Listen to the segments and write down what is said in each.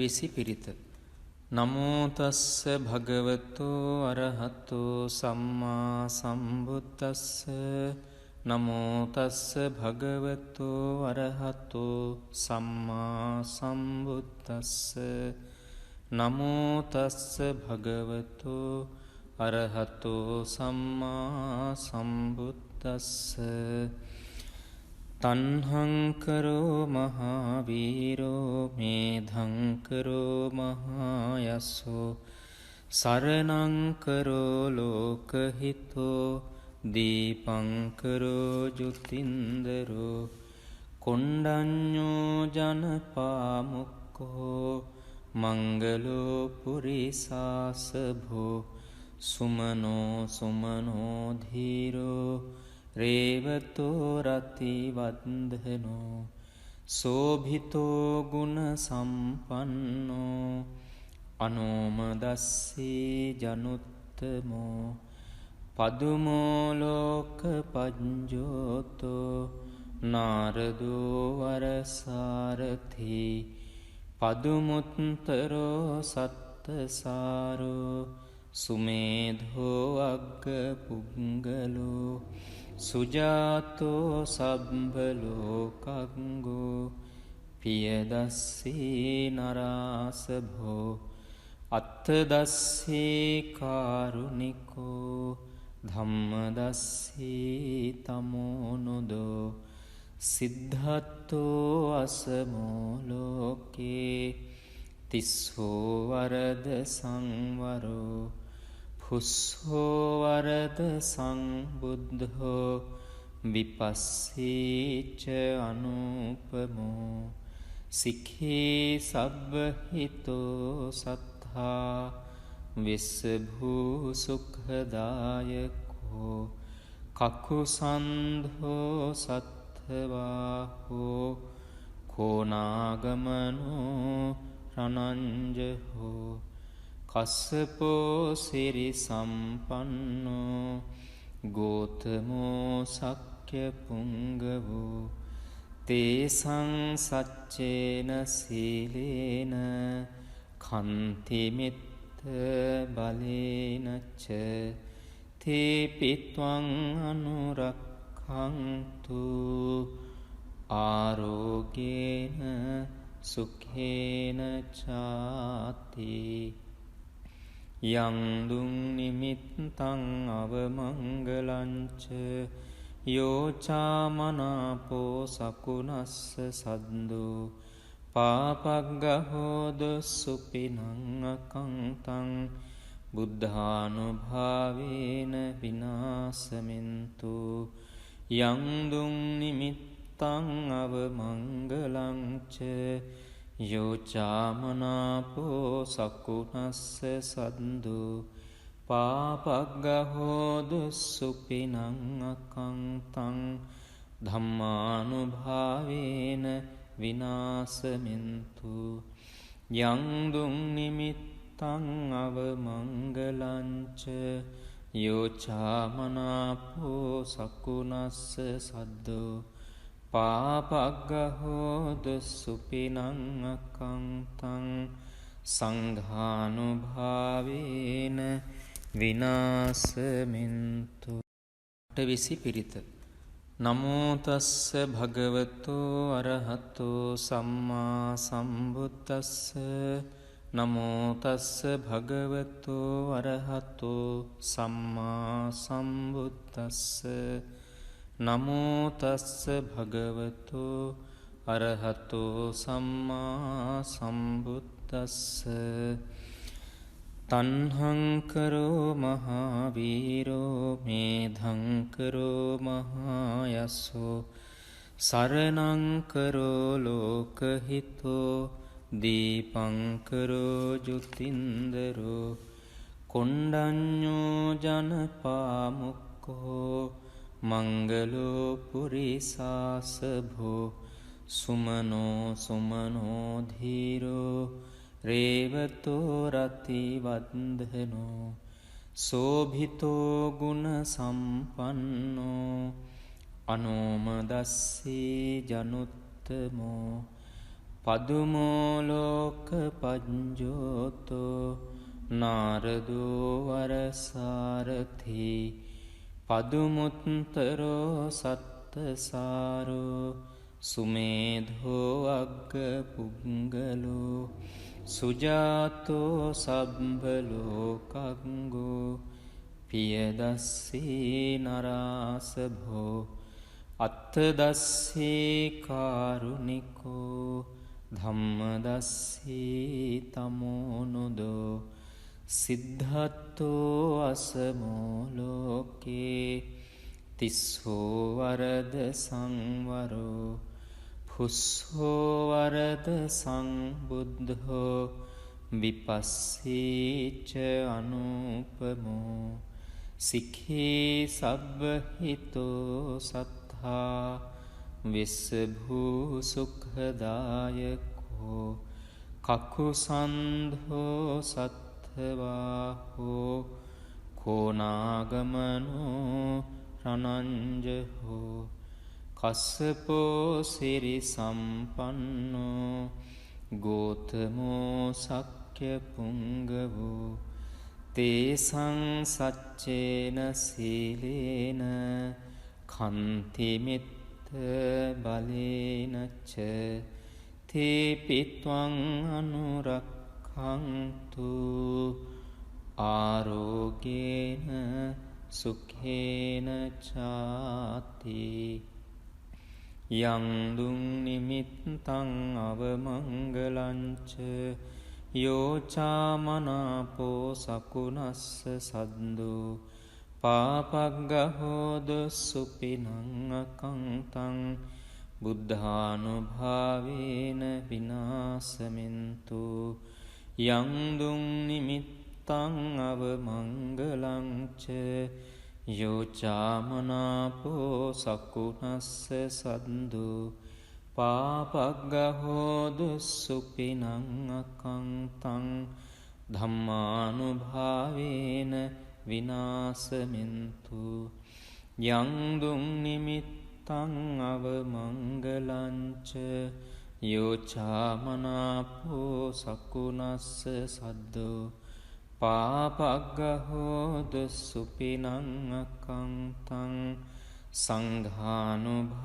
අටවිසි පිරිත. නමෝ තස්ස භගවතු අරහතු සම්මා සම්බුද්දස්ස. නමෝ තස්ස භගවතු අරහතු සම්මා සම්බුද්දස්ස. නමෝ තස්ස භගවතු අරහතු සම්මා සම්බුද්දස්ස. තන්හංකරෝ මහාවීරෝ මේධංකරෝ මහායස්සෝ සරණංකරෝ ලෝකහිතෝ දීපංකරෝ ජුතින්දරෝ කොණ්ඩඤ්ඤෝ ජනපාමුක්කෝ මංගලෝ පුරිසාසභෝ සුමනෝ සුමනෝ ධීරෝ රේවතෝ රතිවන්දනෝ සෝභිතෝ ගුණ සම්පන්නෝ අනෝමදස්සී ජනුත්තමෝ පදුමෝ ලෝක පඤ්ජෝතෝ නාරදෝ වරසාරථි පදුමුත්තරෝ සත්තසාරෝ සුමේධෝ අග්ග පුංගලෝ සුජාතෝ සබ්බලෝකංගෝ පියදස්සී නරාසභෝ අත්තදස්සී කාරුණිකෝ ධම්මදස්සී තමෝනුදෝ සිද්ධත්තෝ අසමෝ ලෝකේ තිස්සෝ වරද සංවරෝ පුස්සෝ වරද සංබුද්ධෝ විපස්සීච අනුපමෝ සික්ඛී සබ්බහිතෝ සත්තා විස්සභූ සුඛදායකෝ කකුසන්ධෝ සත්ථවාහෝ කෝනාගමනෝ රණංජහෝ කස්සපෝ සිරි සම්පන්නෝ ගෝතමෝ සක්්‍ය පුංගවෝ තේසං සච්චේන සීලේන කන්තිමිත්ත බලේනච්ච තේපිත්වං අනුරක්ඛන්තු ආරෝගේන සුඛේන චාති. යං දුං නිමිත්තං අවමංගලංච යෝචාමනාපෝ සකුණස්ස සද්දෝ පාපග්ගහෝද සුපිනං අකංතං බුද්ධානුභාවේන විනාසමින්තු. යං දුං නිමිත්තං අවමංගලංච යෝචාමනාපෝ සකුණස්ස සද්දෝ පාපග්ගහෝදු සුපිනං අකංතං ධම්මානුභාවේන විනාසමින්තු. යං දුං නිමිත්තං අවමංගලංච යෝචාමනාපෝ සකුණස්ස සද්දෝ පාපග්ගහෝද සුපිනං අකංතං සංඝානුභාවේන විනාසමින්තු. අටවිසි පිරිත. නමෝ තස්ස භගවතු අරහතු සම්මා සම්බුද්දස්ස. නමෝ තස්ස භගවතු අරහතු සම්මා සම්බුද්දස්ස. නමෝ තස්ස භගවතු අරහතු සම්මා සම්බුද්දස්ස. තන්හංකරෝ මහාවීරෝ මේධංකරෝ මහායස්සෝ සරණංකරෝ ලෝකහිතෝ දීපංකරෝ ජුතින්දරෝ කොණ්ඩඤ්ඤෝ ජනපාමුක්කෝ මංගලෝ පුරිසාසභෝ සුමනෝ සුමනෝ ධීරෝ රේවතෝ රතිවන්දනෝ සෝභිතෝ ගුණ සම්පන්නෝ අනෝමදස්සී ජනුත්තමෝ පදුමෝලෝක පජ්ජෝතෝ නාරදෝ වරසාරති පදුමුත්තරෝ සත්තසාරෝ සුමේධෝ අග්ග පුංගලෝ සුජාතෝ සබ්බලෝකංගෝ පියදස්සී නරාසභෝ අත්තදස්සී කාරුණිකෝ ධම්මදස්සී තමෝනුදෝ සිද්ධත්තෝ අසමෝලෝකේ තිස්සෝ වරද සංවරෝ පුස්සෝ වරද සංබුද්ධෝ විපස්සීච අනුපමෝ සික්ඛී සබ්බහිතෝ සත්තා විස්සභූ සුඛදායකෝ කකුසන්ධෝ සත්ථවාහෝ කෝනාගමනෝ රනංජහෝ කස්සපෝ සිරි සම්පන්නෝ ගෝතමෝ සක්්‍ය පුංගවෝ තේසං සච්චේන සීලේන කන්තිමිත්ත බලේනච්ච තේපිත්වං අනුරක්ඛන්තු ආරෝගේන සුඛේන චාති යං දුං නිමිත්තං අවමංගලංච යෝචාමනාපෝ සකුනස්ස සද්දෝ පාපග්ගහෝද සුපිනං අකංතං බුද්ධානුභාවේන විනාසමින්තු යං දුං නිමිත්තං අවමංගලංච යෝචාමනාපෝ සකුනස්ස සද්දෝ පාපග්ගහෝදු සුපිනං අකංතං ධම්මානුභාවේන විනාසමින්තු යං දුං නිමිත්තං අවමංගලංච යෝචාමනාපෝ සකුනස්ස සද්දෝ පාපග්ගහෝදු සුපිනං අකංතං සංඝානුභාවේන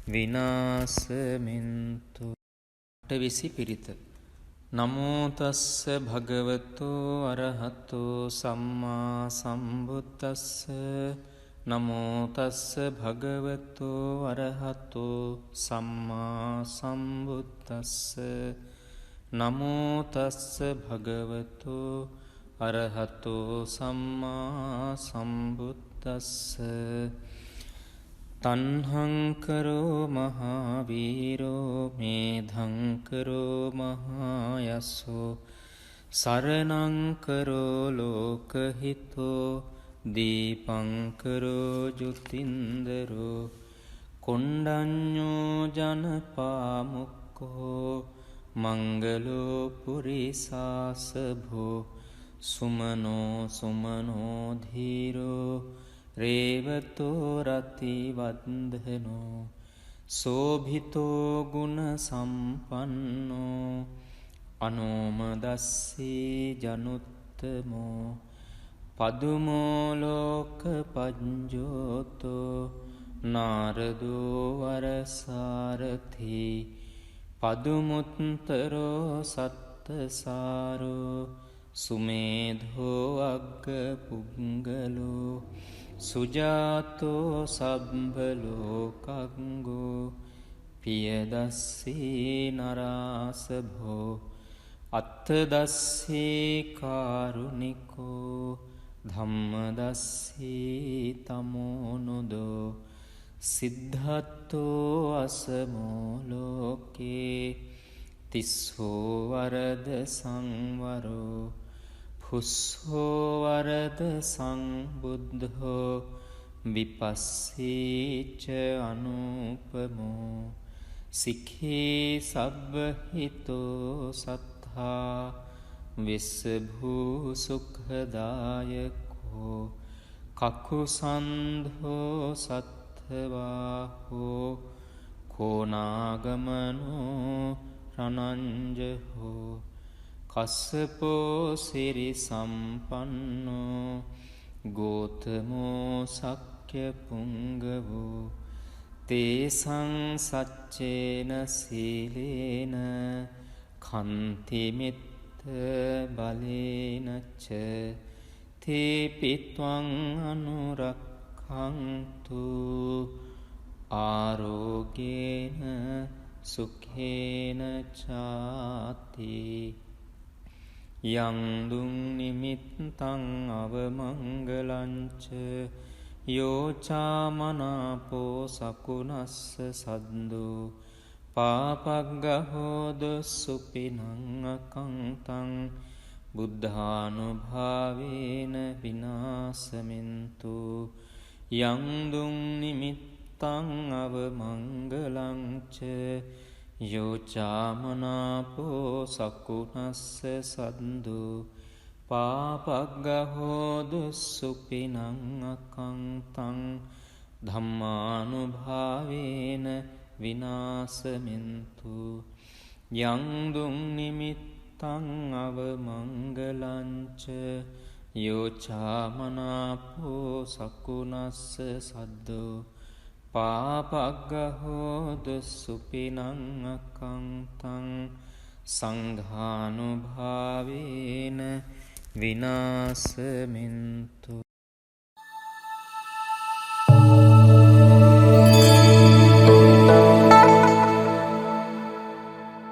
විනාසමින්තු. අටවිසි පිරිත. නමෝ තස්ස භගවතෝ අරහතෝ සම්මා සම්බුද්දස්ස. නමෝ තස්ස භගවතෝ අරහතෝ සම්මා සම්බුද්දස්ස. නමෝ තස්ස භගවතෝ අරහතෝ සම්මා සම්බුද්දස්ස. තණ්හංකරෝ මහාවීරෝ මේධංකරෝ මහායස්සෝ සරණංකරෝ ලෝකහිතෝ දීපංකරෝ ජුතින්දරෝ කොණ්ඩඤ්ඤෝ ජනපාමුක්ඛෝ මංගලෝ පුරිසාසභෝ සුමනෝ සුමනෝ ධීරෝ රේවතෝ රතිවන්දනෝ සෝභිතෝ ගුණ සම්පන්නෝ අනෝමදස්සී ජනුත්තමෝ පදුමෝලෝක පජ්ජෝතෝ නාරදෝ වරසාරති පදුමුත්තරෝ සත්තසාරෝ සුමේධෝ අග්ග පුංගලෝ සුජාතෝ සබ්බලෝකංගෝ පියදස්සී නරාසභෝ අත්තදස්සී කාරුණිකෝ ධම්මදස්සී තමෝනුදෝ සිද්ධත්තෝ අසමෝලෝකේ තිස්සෝ වරද සංවරෝ පුස්සෝ වරද සංබුද්ධෝ විපස්සීච අනුපමෝ සික්ඛී සබ්බහිතෝ සත්තා විස්සභූ සුඛදායකෝ කකුසන්ධෝ සත්ථවාහෝ කෝනාගමනෝ රනංජහෝ කස්සපෝ සිරි සම්පන්නෝ ගෝතමෝ සක්්‍ය පුංගවෝ තේසං සච්චේන සීලේන කන්තිමිත්ත බලේනච්ච තේපිත්වං අනුරක්ඛන්තු ආරෝගේන සුඛේන චාති යං දුං නිමිත්තං අවමංගලංච යෝචාමනාපෝ සකුනස්ස සද්දෝ පාපග්ගහෝද සුපිනං අකංතං බුද්ධානුභාවේන විනාසමින්තු යං දුං නිමිත්තං අවමංගලංච යෝචාමනාපෝ සකුනස්ස සද්දෝ පාපග්ගහෝද සුපිනං අකංතං ධම්මානුභාවේන විනාසමින්තු යං දුං නිමිත්තං අවමංගලංච යෝචාමනාපෝ සකුනස්ස සද්දෝ පාපග්ගහෝද සුපිනං අකංතං සංඝානුභාවේන විනාසමින්තු